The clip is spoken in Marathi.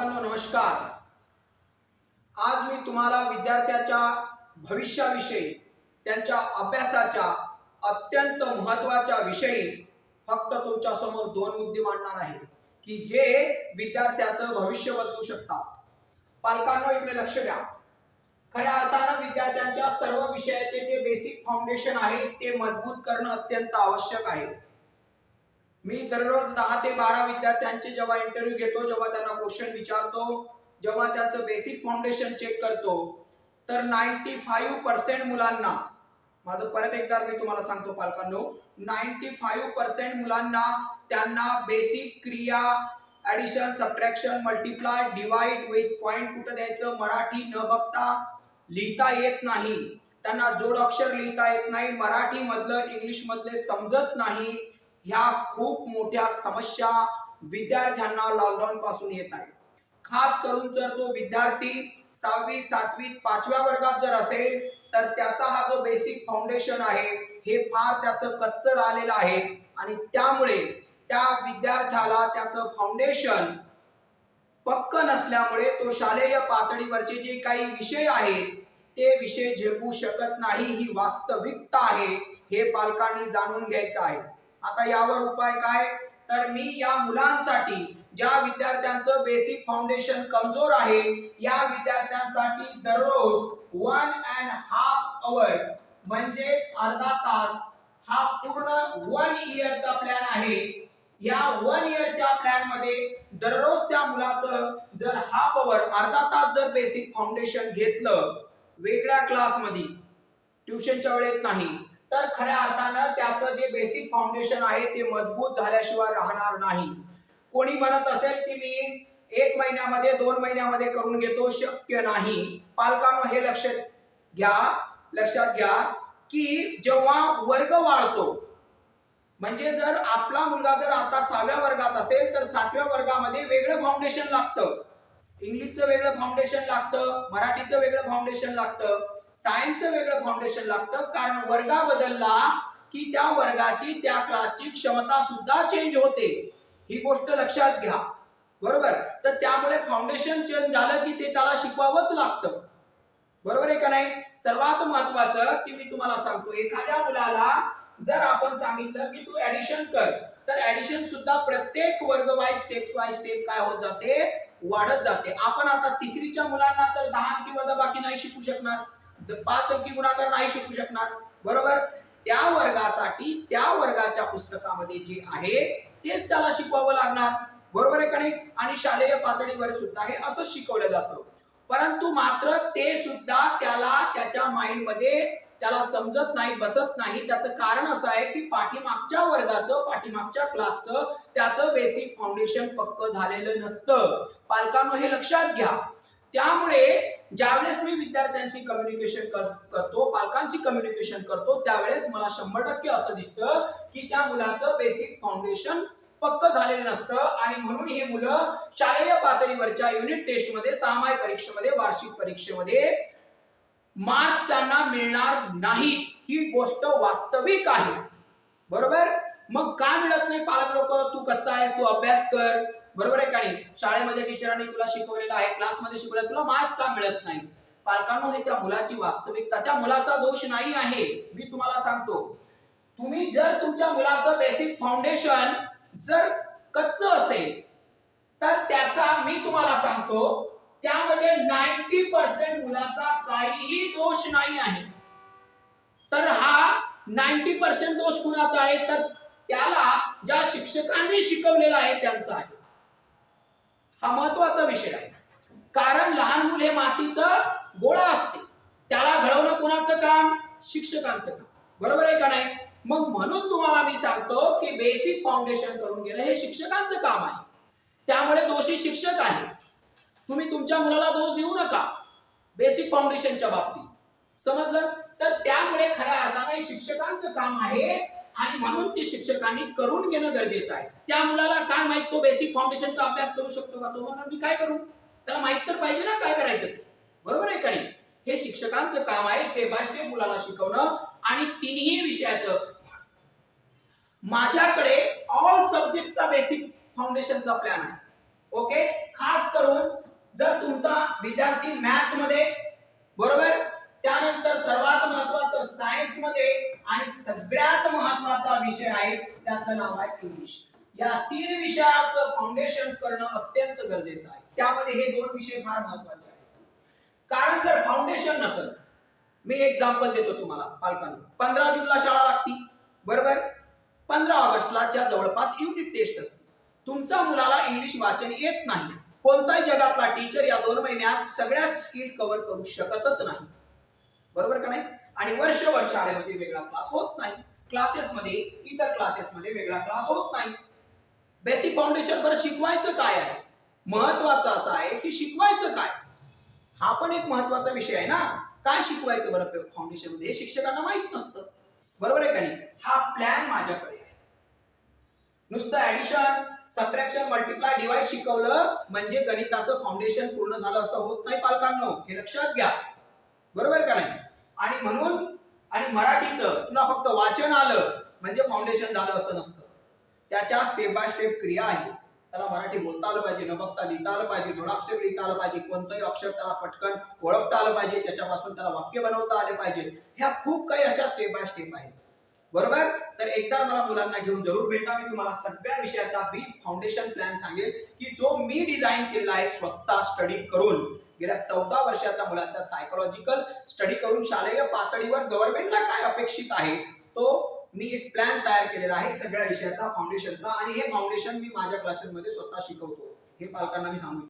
मित्रांनो नमस्कार। आज मी तुम्हाला विद्यार्थ्याच्या भविष्याविषयी त्यांच्या अभ्यासाच्या अत्यंत महत्त्वाच्या विषयी फक्त तुमच्या समोर दोन मुद्दे मांडणार आहे की जे विद्यार्थ्याचं भविष्य बदलू शकतात। पालकांनो इकडे लक्ष द्या। खऱ्या अर्थाने विद्यार्थ्यांच्या सर्व विषयाचे जे बेसिक फाउंडेशन आहे ते मजबूत करणं अत्यंत आवश्यक आहे। मी दररोज 10 ते 12 विद्यार्थ्यांचे जेव्हा इंटरव्ह्यू घेतो, जेव्हा त्यांना क्वेश्चन विचारतो, जेव्हा त्यांचं बेसिक फाउंडेशन चेक करतो, तर 95% मुलांना, माझं परत एकदा मी तुम्हाला सांगतो पालकांनो, 95% मुलांना त्यांना बेसिक क्रिया, addition, subtraction, multiply, divide with point कुठं द्यायचं मराठी न बघता लिहिता येत नाही। त्यांना जोड अक्षर लिहिता येत नाही, मराठी मधलं इंग्लिश मधले समजत नाही। ह्या खूप मोठ्या समस्या विद्यार्थ्यांना लॉकडाऊन पासून येत आहे। खास करून जर तो विद्यार्थी 6वी 7वी 5व्या वर्गात जर असेल तर त्याचा हा जो बेसिक फाउंडेशन आहे हे फार त्याचं कच्चं राहिलेलं आहे आणि त्यामुळे त्या विद्यार्थ्याला त्याचं फाउंडेशन पक्क नसल्यामुळे तो शालेय पातळीवरचे जे काही विषय आहेत ते विषय झेपू शकत नाही। ही वास्तविकता आहे, हे पालकांनी जाणून घ्यायचं आहे। आता यावर उपाय काय, तर मी या मुलांसाठी ज्या विद्यार्थ्यांचं बेसिक फाउंडेशन कमजोर आहे या विद्यार्थ्यांसाठी दररोज 1.5 आवर म्हणजे अर्धा तास हा पूर्ण 1 इयरचा प्लॅन आहे। या 1 इयरच्या प्लॅन मध्ये दररोज त्या मुलाचं जर हाफ आवर अर्धा तास जर बेसिक फाउंडेशन घेतलं वेगळ्या क्लासमध्ये, ट्युशनच्या वेळेत नाही, तर खऱ्या अर्थानं त्याचं जे बेसिक फाउंडेशन आहे ते मजबूत झाल्याशिवाय राहणार नाही। कोणी म्हणत असेल की मी 1 महिन्यामध्ये 2 महिन्यामध्ये करून घेतो, शक्य नाही। पालकांनो हे लक्षात घ्या की जेव्हा वर्ग वाढतो, म्हणजे जर आपला मुलगा जर आता 6व्या वर्गात असेल तर 7व्या वर्गामध्ये वेगळं फाउंडेशन लागतं, इंग्लिशचं वेगळं फाउंडेशन लागतं, मराठीचं वेगळं फाउंडेशन लागतं, सायन्सचं वेगळं फाउंडेशन लागतं। कारण वर्गा बदलला की त्या वर्गाची त्या क्लासची क्षमता सुद्धा चेंज होते, ही गोष्ट लक्षात घ्या, बरोबर। तर त्यामुळे फाउंडेशन चेंज झालं की ते त्याला शिकवावंच लागतं, बरोबर आहे का नाही। सर्वात महत्वाचं की मी तुम्हाला सांगतो, एखाद्या मुलाला जर आपण सांगितलं की तू ॲडिशन कर, तर ॲडिशन सुद्धा प्रत्येक वर्ग वाईज स्टेप बाय स्टेप काय होत जाते, वाढत जाते। आपण आता 3रीच्या मुलांना तर 10 अंकी वजाबाकी नाही शिकू शकणार, 5 अंकी गुणाकार नाही शिकू शकणार, बरोबर। त्या वर्गासाठी त्या वर्गाच्या पुस्तकामध्ये जे आहे तेच त्याला शिकवावं लागणार, बरोबर आहे का नाही। आणि शालेय पातळीवर सुद्धा हे असं शिकवलं जातं, परंतु मात्र ते सुद्धा त्याला त्याच्या माइंड मध्ये त्याला समजत नाही, बसत नाही। त्याचं कारण असं आहे की पाठीमागच्या वर्गाचं, पाठीमागच्या क्लासचं त्याचं बेसिक फाउंडेशन पक्क झालेलं नसतं। पालकांनो हे लक्षात घ्या। त्यामुळे ज्यावेळेस मी विद्यार्थ्यांशी कम्युनिकेशन करतो, पालकांशी कम्युनिकेशन करतो, त्यावेळेस मला 100% असं दिसतं की त्या मुलाचं बेसिक फाउंडेशन पक्क झालेलं नसतं आणि म्हणून हे मुलं शालेय पातळीवरच्या युनिट टेस्ट मध्ये, सहामाही परीक्षेमध्ये, वार्षिक परीक्षेमध्ये मार्क्स त्यांना मिळणार नाहीत, ही गोष्ट वास्तविक आहे, बरोबर। मग का मिळत नाही पालक लोक, तू कच्चा आहेस, तू अभ्यास कर, बरोबर आहे का नाही। शाळेमध्ये टीचरांनी तुला शिकवलेलं आहे, क्लासमध्ये शिकवलं, तुला मार्क्स का मिळत नाही। पालकांनो हे त्या मुलाची वास्तविकता, त्या मुलाचा दोष नाही आहे। मी तुम्हाला सांगतो, तुम्ही जर तुमच्या मुलाचं बेसिक फाउंडेशन जर कच्चं असेल तर त्याचा मी तुम्हाला सांगतो त्यामध्ये 90% मुलाचा काहीही दोष नाही आहे। तर हा 90% दोष कुणाचा आहे, तर त्याला ज्या शिक्षकांनी शिकवलेला आहे त्यांचा आहे। हा महत्वाचा विषय आहे, कारण लहान मुल हे मातीचा गोळा असते, त्याला घडवणं कुणाचं काम, शिक्षकांचं काम, बरोबर आहे का नाही। मग म्हणून तुम्हाला मी सांगतो की बेसिक फाउंडेशन करून घेणं हे शिक्षकांचं काम आहे, त्यामुळे दोषी शिक्षक आहे। तुम्ही तुमच्या मुलाला दोष देऊ नका बेसिक फाउंडेशनच्या बाबतीत, समजलं। तर त्यामुळे खऱ्या अर्थाने शिक्षकांचं काम आहे आणि म्हणून ते शिक्षकांनी करून घेणं गरजेचं आहे। त्या मुलाला काय माहित तो बेसिक फाउंडेशनचा अभ्यास करू शकतो का, तो म्हणणार मी काय करू, त्याला माहित तर पाहिजे ना काय करायचं ते, बरोबर आहे का नाही। हे शिक्षकांचं काम आहे स्टेप बाय स्टेप मुलाला शिकवणं आणि तिन्ही विषयाचं। माझ्याकडे ऑल सब्जेक्टचा बेसिक फाउंडेशनचा प्लॅन आहे, ओके। खास करून मराठी इंग्लिश या 3 विषयाचं फाउंडेशन करणं अत्यंत गरजेचं आहे. त्यामध्ये हे 2 विषय फार महत्त्वाचे आहेत. कारण जर फाउंडेशन नसेल, मी एक्झाम्पल देतो तुम्हाला पालकांना. 15 जूनला शाळा लागती बरोबर, 15 ऑगस्टला जवळपास युनिट टेस्ट असते. तुमच्या मुलाला इंग्लिश वाचन येत नाही, कोणताही जगातला टीचर या 2 महिन्यात सगळ्या स्किल कव्हर करू शकतच नाही, बरोबर का नाही. आणि वर्ष शाळेमध्ये वेगळा क्लास होत नाही, क्लासेसमध्ये इतर क्लासेसमध्ये वेगळा क्लास होत नाही. बेसिक फाउंडेशन बरं शिकवायचं काय आहे, महत्वाचं असं आहे की शिकवायचं काय, हा पण एक महत्वाचा विषय आहे ना. काय शिकवायचं बरं फाउंडेशन मध्ये हे शिक्षकांना माहित नसतं, बरोबर आहे का नाही. हा प्लॅन माझ्याकडे आहे. नुसतं ऍडिशन सबट्रॅक्शन मल्टिप्लाय डिवाइड शिकवलं म्हणजे गणिताचं फाउंडेशन पूर्ण झालं असं होत नाही पालकांनो, हे लक्षात घ्या, बरोबर का नाही. आणि म्हणून आणि मराठीचं तुला फक्त वाचन आलं म्हणजे फाउंडेशन झालं असं नसतं. त्याच्या स्टेप बाय स्टेप क्रिया आहे. त्याला मराठी बोलता आलं पाहिजे, न बघता लिहिता आलं पाहिजे, जोडाक्षर लिहिता आलं पाहिजे, कोणतंही अक्षर त्याला पटकन ओळखता आलं पाहिजे, त्याच्यापासून त्याला वाक्य बनवता आले पाहिजे. ह्या खूप काही अशा स्टेप बाय स्टेप आहेत, बरोबर. तर एकदा मला मुलांना घेऊन जरूर भेटा. मी तुम्हाला सगळ्या विषयाचा ब्रीफ फाउंडेशन प्लॅन सांगेल की जो मी डिझाईन केलेला आहे स्वतः स्टडी करून. गेल्या 14 वर्षाच्या मुलाचा सायकोलॉजिकल स्टडी करून शालेय पातळीवर गव्हर्नमेंटला काय अपेक्षित आहे तो मी एक प्लॅन तयार केलेला आहे सगळ्या विषयाचा फाउंडेशनचा. आणि हे फाउंडेशन मी माझ्या क्लासेसमध्ये स्वतः शिकवतो, हे पालकांना मी सांगू